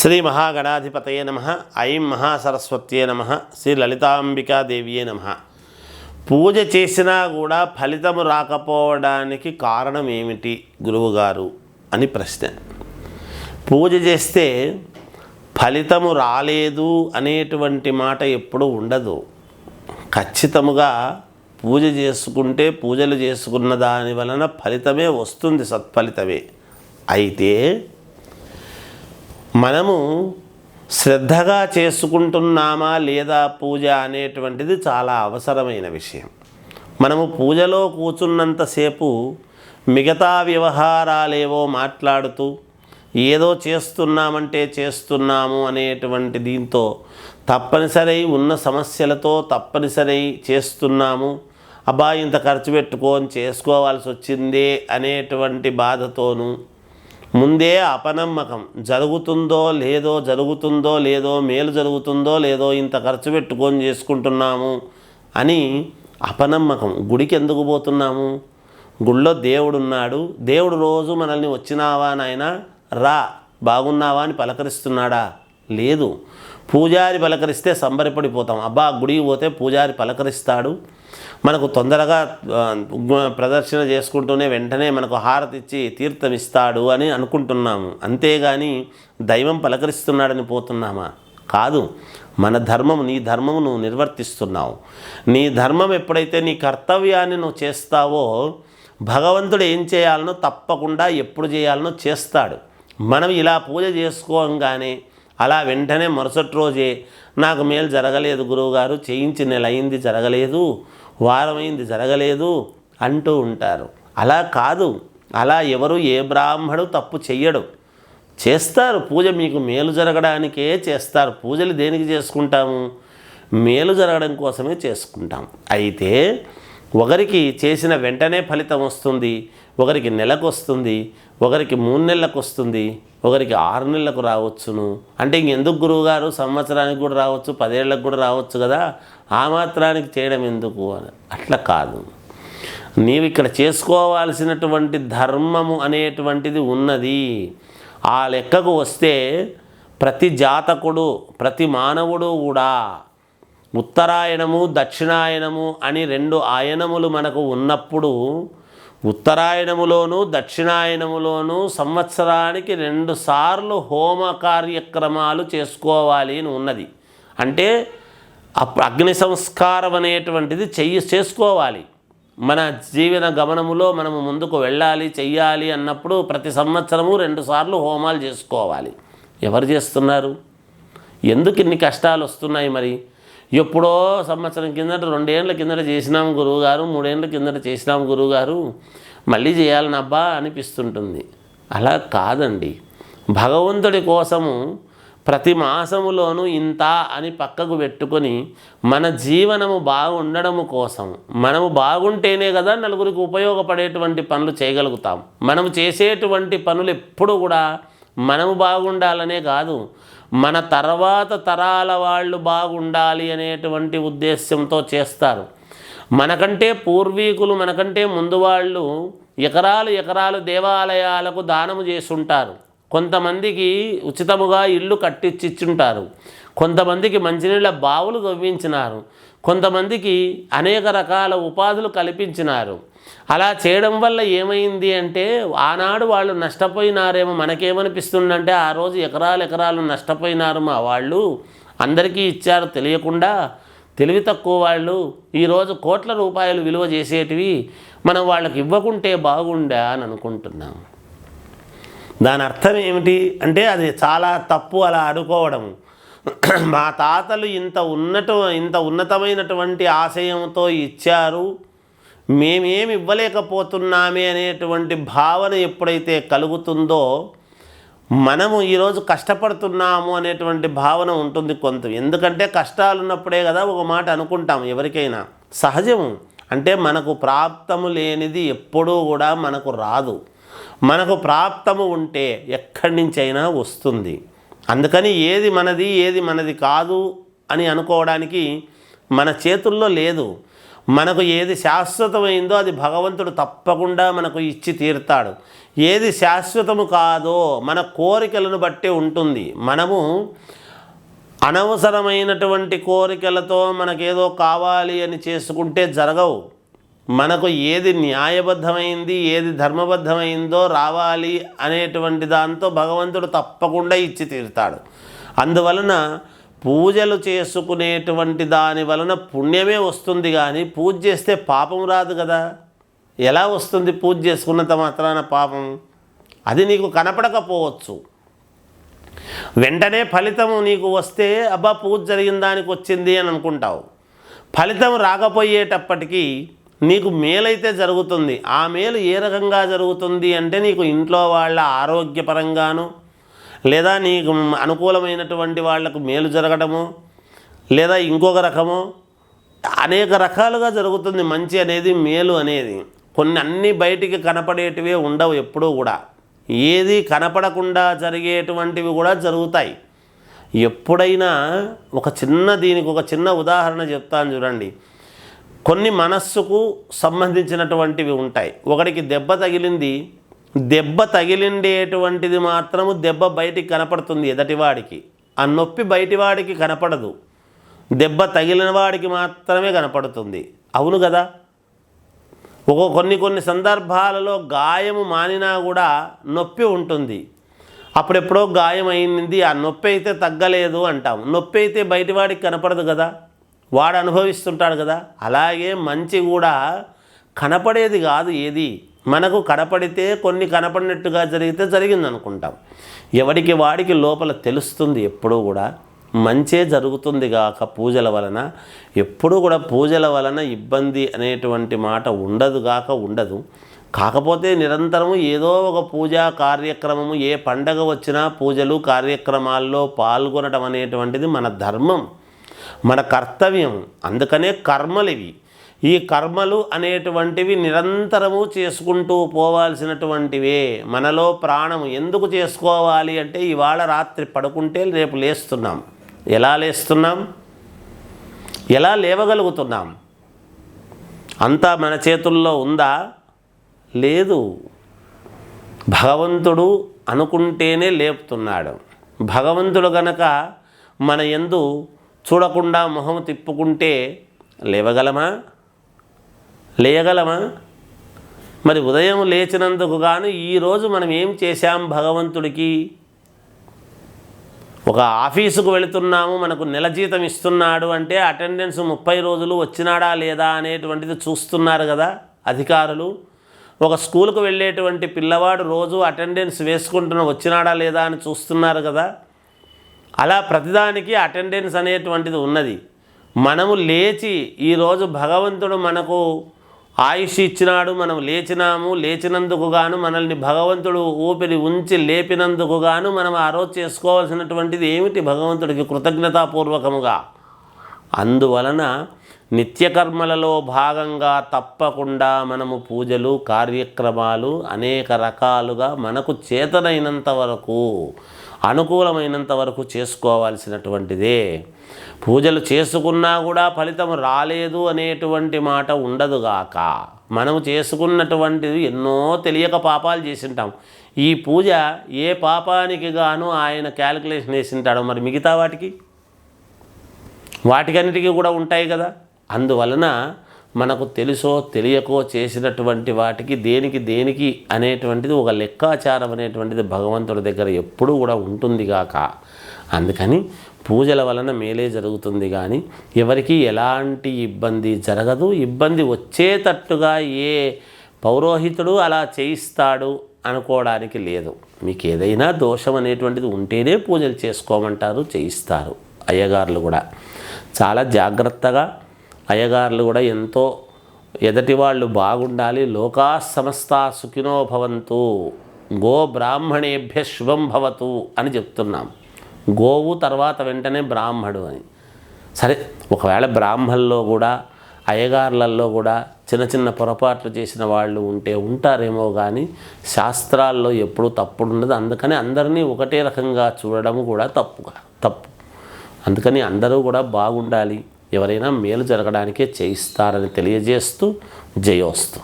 శ్రీ మహాగణాధిపతయే నమః. ఐం మహాసరస్వత్యే నమః. శ్రీ లలితాంబికాదేవియే నమః. పూజ చేసినా కూడా ఫలితము రాకపోవడానికి కారణం ఏమిటి గురువుగారు అని ప్రశ్న. పూజ చేస్తే ఫలితము రాలేదు అనేటువంటి మాట ఎప్పుడూ ఉండదు. ఖచ్చితముగా పూజ చేసుకుంటే పూజలు చేసుకున్న దాని వలన ఫలితమే వస్తుంది, సత్ఫలితమే. అయితే మనము శ్రద్ధగా చేసుకుంటున్నామా లేదా పూజ అనేటువంటిది చాలా అవసరమైన విషయం. మనము పూజలో కూర్చున్నంతసేపు మిగతా వ్యవహారాలేవో మాట్లాడుతూ ఏదో చేస్తున్నామంటే చేస్తున్నాము అనేటువంటి దీంతో తప్పనిసరి ఉన్న సమస్యలతో తప్పనిసరి చేస్తున్నాము, అబ్బా ఇంత ఖర్చు పెట్టుకొని చేసుకోవాల్సి వచ్చిందే అనేటువంటి బాధతోనూ, ముందే అపనమ్మకం, జరుగుతుందో లేదో మేలు జరుగుతుందో లేదో ఇంత ఖర్చు పెట్టుకొని చేసుకుంటున్నాము అని అపనమ్మకం. గుడికి ఎందుకు పోతున్నాము? గుళ్ళో దేవుడు ఉన్నాడు. దేవుడు రోజు మనల్ని వచ్చినావా నాయనా రా బాగున్నావా అని పలకరిస్తున్నాడా? లేదు. పూజారి పలకరిస్తే సంబరపడిపోతాం. అబ్బా గుడికి పోతే పూజారి పలకరిస్తాడు, మనకు తొందరగా ప్రదర్శన చేసుకుంటూనే వెంటనే మనకు హారతి ఇచ్చి తీర్థం ఇస్తాడు అని అనుకుంటున్నాము. అంతేగాని దైవం పలకరిస్తున్నాడని పోతున్నామా? కాదు. మన ధర్మం, నీ ధర్మము నువ్వు నిర్వర్తిస్తున్నావు. నీ ధర్మం ఎప్పుడైతే నీ కర్తవ్యాన్ని నువ్వు చేస్తావో భగవంతుడు ఏం చేయాలనో తప్పకుండా ఎప్పుడు చేయాలనో చేస్తాడు. మనం ఇలా పూజ చేసుకోగానే అలా వెంటనే మరుసటి రోజే నాకు మేలు జరగలేదు గురువుగారు, చేయించి నెల అయింది జరగలేదు, వారమైంది జరగలేదు అంటూ ఉంటారు. అలా కాదు. అలా ఎవరు ఏ బ్రాహ్మడు తప్పు చెయ్యడు. చేస్తారు పూజ, మీకు మేలు జరగడానికే చేస్తారు. పూజలు దేనికి చేసుకుంటాము? మేలు జరగడం కోసమే చేసుకుంటాం. అయితే ఒకరికి చేసిన వెంటనే ఫలితం వస్తుంది, ఒకరికి నెలకు వస్తుంది, ఒకరికి 3 నెలలకు వస్తుంది, ఒకరికి 6 నెలలకు రావచ్చును. అంటే ఇంకెందుకు గురువుగారు, సంవత్సరానికి కూడా రావచ్చు, 10 ఏళ్ళకు కూడా రావచ్చు కదా, ఆ మాత్రానికి చేయడం ఎందుకు అని. అట్లా కాదు. నీవు ఇక్కడ చేసుకోవాల్సినటువంటి ధర్మము అనేటువంటిది ఉన్నది. ఆ లెక్కకు వస్తే ప్రతి జాతకుడు, ప్రతి మానవుడు కూడా ఉత్తరాయణము దక్షిణాయనము అని 2 ఆయనములు మనకు ఉన్నప్పుడు ఉత్తరాయణములోను దక్షిణాయనములోను సంవత్సరానికి 2 సార్లు హోమ కార్యక్రమాలు చేసుకోవాలి అని ఉన్నది. అంటే అగ్ని సంస్కారం అనేటువంటిది చేసుకోవాలి. మన జీవన గమనములో మనము ముందుకు వెళ్ళాలి, చెయ్యాలి అన్నప్పుడు ప్రతి సంవత్సరము 2 సార్లు హోమాలు చేసుకోవాలి. ఎవరు చేస్తున్నారు? ఎందుకు ఇన్ని కష్టాలు వస్తున్నాయి? మరి ఎప్పుడో సంవత్సరం కిందట 2 ఏళ్ళ కిందట చేసినాము గురువుగారు, 3 ఏళ్ళ కిందట చేసినాము గురువుగారు, మళ్ళీ చేయాలని అబ్బా అనిపిస్తుంటుంది. అలా కాదండి. భగవంతుడి కోసము ప్రతి మాసములోనూ ఇంత అని పక్కకు పెట్టుకొని మన జీవనము బాగుండడము కోసం, మనము బాగుంటేనే కదా నలుగురికి ఉపయోగపడేటువంటి పనులు చేయగలుగుతాం. మనము చేసేటువంటి పనులు ఎప్పుడు కూడా మనము బాగుండాలనే కాదు, మన తర్వాత తరాల వాళ్ళు బాగుండాలి అనేటువంటి ఉద్దేశంతో చేస్తారు. మనకంటే పూర్వీకులు, మనకంటే ముందు వాళ్ళు ఎకరాలు దేవాలయాలకు దానము చేసుంటారు. కొంతమందికి ఉచితముగా ఇల్లు కట్టించిచ్చుంటారు, కొంతమందికి మంచినీళ్ళ బావులు తవ్వించినారు, కొంతమందికి అనేక రకాల ఉపాధులు కల్పించినారు. అలా చేయడం వల్ల ఏమైంది అంటే ఆనాడు వాళ్ళు నష్టపోయినారేమో. మనకేమనిపిస్తుందంటే ఆ రోజు ఎకరాలు నష్టపోయినారు మా వాళ్ళు, అందరికీ ఇచ్చారు తెలియకుండా, తెలివి తక్కువ వాళ్ళు ఈరోజు కోట్ల రూపాయలు విలువ చేసేటివి మనం వాళ్ళకి ఇవ్వకుంటే బాగుండా అని అనుకుంటున్నాం. దాని అర్థం ఏమిటి అంటే అది చాలా తప్పు అలా అనుకోవడం. మా తాతలు ఇంత ఉన్నతమైనటువంటి ఆశయంతో ఇచ్చారు, మేమేమి ఇవ్వలేకపోతున్నామే అనేటువంటి భావన ఎప్పుడైతే కలుగుతుందో మనము ఈరోజు కష్టపడుతున్నాము అనేటువంటి భావన ఉంటుంది కొంత. ఎందుకంటే కష్టాలు ఉన్నప్పుడే కదా ఒక మాట అనుకుంటాం. ఎవరికైనా సహజము. అంటే మనకు ప్రాప్తము లేనిది ఎప్పుడూ కూడా మనకు రాదు. మనకు ప్రాప్తము ఉంటే ఎక్కడి నుంచైనా వస్తుంది. అందుకని ఏది మనది ఏది మనది కాదు అని అనుకోవడానికి మన చేతుల్లో లేదు. మనకు ఏది శాశ్వతమైందో అది భగవంతుడు తప్పకుండా మనకు ఇచ్చి తీరుతాడు. ఏది శాశ్వతము కాదో మన కోరికలను బట్టి ఉంటుంది. మనము అనవసరమైనటువంటి కోరికలతో మనకేదో కావాలి అని చేసుకుంటే జరగవు. మనకు ఏది న్యాయబద్ధమైంది, ఏది ధర్మబద్ధమైందో రావాలి అనేటువంటి దాంతో భగవంతుడు తప్పకుండా ఇచ్చి తీరుతాడు. అందువలన పూజలు చేసుకునేటువంటి దాని వలన పుణ్యమే వస్తుంది, కానీ పూజ చేస్తే పాపం రాదు కదా. ఎలా వస్తుంది పూజ చేసుకున్నంత మాత్రాన పాపం? అది నీకు కనపడకపోవచ్చు. వెంటనే ఫలితము నీకు వస్తే అబ్బా పూజ జరిగిన దానికి వచ్చింది అని అనుకుంటావు. ఫలితం రాకపోయేటప్పటికీ నీకు మేలైతే జరుగుతుంది. ఆ మేలు ఏ రకంగా జరుగుతుంది అంటే నీకు ఇంట్లో వాళ్ళ ఆరోగ్యపరంగాను, లేదా నీకు అనుకూలమైనటువంటి వాళ్లకు మేలు జరగడము, లేదా ఇంకొక రకము, అనేక రకాలుగా జరుగుతుంది. మంచి అనేది, మేలు అనేది. కొన్ని అన్నీ బయటికి కనపడేటివే ఉండవు ఎప్పుడూ కూడా. ఏది కనపడకుండా జరిగేటువంటివి కూడా జరుగుతాయి. ఎప్పుడైనా దీనికి ఒక చిన్న ఉదాహరణ చెప్తాను చూడండి. కొన్ని మనస్సుకు సంబంధించినటువంటివి ఉంటాయి. ఒకడికి దెబ్బ తగిలింది, దెబ్బ తగిలిండేటువంటిది మాత్రము దెబ్బ బయటికి కనపడుతుంది ఎదటివాడికి, ఆ నొప్పి బయటివాడికి కనపడదు. దెబ్బ తగిలిన వాడికి మాత్రమే కనపడుతుంది. అవును కదా. కొన్ని సందర్భాలలో గాయము మానినా కూడా నొప్పి ఉంటుంది. అప్పుడెప్పుడో గాయం అయింది, ఆ నొప్పి అయితే తగ్గలేదు అంటాం. నొప్పి అయితే బయటివాడికి కనపడదు కదా, వాడు అనుభవిస్తుంటాడు కదా. అలాగే మంచి కూడా కనపడేది కాదు ఏది. మనకు కనపడితే కొన్ని కనపడినట్టుగా జరిగితే జరిగింది అనుకుంటాం. ఎవడికి వాడికి లోపల తెలుస్తుంది ఎప్పుడూ కూడా మంచే జరుగుతుంది గాక. పూజల వలన ఎప్పుడూ కూడా పూజల వలన ఇబ్బంది అనేటువంటి మాట ఉండదు గాక ఉండదు. కాకపోతే నిరంతరము ఏదో ఒక పూజా కార్యక్రమము, ఏ పండగ వచ్చినా పూజలు కార్యక్రమాల్లో పాల్గొనడం అనేటువంటిది మన ధర్మం, మన కర్తవ్యం. అందుకనే కర్మలు ఇవి. ఈ కర్మలు అనేటువంటివి నిరంతరము చేసుకుంటూ పోవాల్సినటువంటివే. మనలో ప్రాణము ఎందుకు చేసుకోవాలి అంటే ఇవాళ రాత్రి పడుకుంటే రేపు లేస్తున్నాం. ఎలా లేస్తున్నాం? ఎలా లేవగలుగుతున్నాం? అంతా మన చేతుల్లో ఉందా? లేదు. భగవంతుడు అనుకుంటేనే లేపుతున్నాడు. భగవంతుడు గనక మన యందు చూడకుండా మొహం తిప్పుకుంటే లేవగలమా? లేయగలమా? మరి ఉదయం లేచినందుకు గాను ఈరోజు మనం ఏం చేశాం భగవంతుడికి? ఒక ఆఫీసుకు వెళుతున్నాము, మనకు నెల జీతం ఇస్తున్నాడు అంటే అటెండెన్స్ 30 రోజులు వచ్చినాడా లేదా అనేటువంటిది చూస్తున్నారు కదా అధికారులు. ఒక స్కూల్కు వెళ్ళేటువంటి పిల్లవాడు రోజు అటెండెన్స్ వచ్చినాడా లేదా అని చూస్తున్నారు కదా. అలా ప్రతిదానికి అటెండెన్స్ అనేటువంటిది ఉన్నది. మనము లేచి ఈరోజు భగవంతుడు మనకు ఆయుష్ ఇచ్చినాడు, మనం లేచినాము, లేచినందుకు గాను మనల్ని భగవంతుడు ఊపిరి ఉంచి లేపినందుకు గాను మనం ఆ రోజు చేసుకోవాల్సినటువంటిది ఏమిటి? భగవంతుడికి కృతజ్ఞతాపూర్వకముగా. అందువలన నిత్యకర్మలలో భాగంగా తప్పకుండా మనము పూజలు కార్యక్రమాలు అనేక రకాలుగా మనకు చేతనైనంత వరకు, అనుకూలమైనంత వరకు చేసుకోవాల్సినటువంటిదే. పూజలు చేసుకున్నా కూడా ఫలితం రాలేదు అనేటువంటి మాట ఉండదుగాక. మనము చేసుకున్నటువంటిది ఎన్నో తెలియక పాపాలు చేసింటాం. ఈ పూజ ఏ పాపానికి గాను ఆయన క్యాలిక్యులేషన్ వేసింటాడో మరి మిగతా వాటికన్నిటికీ కూడా ఉంటాయి కదా. అందువలన మనకు తెలుసో తెలియకో చేసినటువంటి వాటికి దేనికి అనేటువంటిది ఒక లెక్కాచారం అనేటువంటిది భగవంతుడి దగ్గర ఎప్పుడూ కూడా ఉంటుంది గాక. అందుకని పూజల వలన మేలే జరుగుతుంది కానీ ఎవరికి ఎలాంటి ఇబ్బంది జరగదు. ఇబ్బంది వచ్చేటట్టుగా ఏ పౌరోహితుడు అలా చేయిస్తాడు అనుకోవడానికి లేదు. మీకు ఏదైనా దోషం అనేటువంటిది ఉంటేనే పూజలు చేసుకోమంటారు, చేయిస్తారు. అయ్యగారులు కూడా చాలా జాగ్రత్తగా, అయ్యగారులు కూడా ఎంతో ఎదటి వాళ్ళు బాగుండాలి. లోకా సమస్తా సుఖినో భవంతు, గో బ్రాహ్మణేభ్య శుభం భవతు అని చెప్తున్నాం. గోవు తర్వాత వెంటనే బ్రాహ్మడు అని. సరే, ఒకవేళ బ్రాహ్మణుల్లో కూడా అయ్యగారులలో కూడా చిన్న పొరపాట్లు చేసిన వాళ్ళు ఉంటారేమో కానీ శాస్త్రాల్లో ఎప్పుడూ తప్పుడు ఉండదు. అందుకని అందరినీ ఒకటే రకంగా చూడడం కూడా తప్పు. అందుకని అందరూ కూడా బాగుండాలి. ఎవరైనా మేలు జరగడానికే చేయిస్తారని తెలియజేస్తూ జయోస్తు.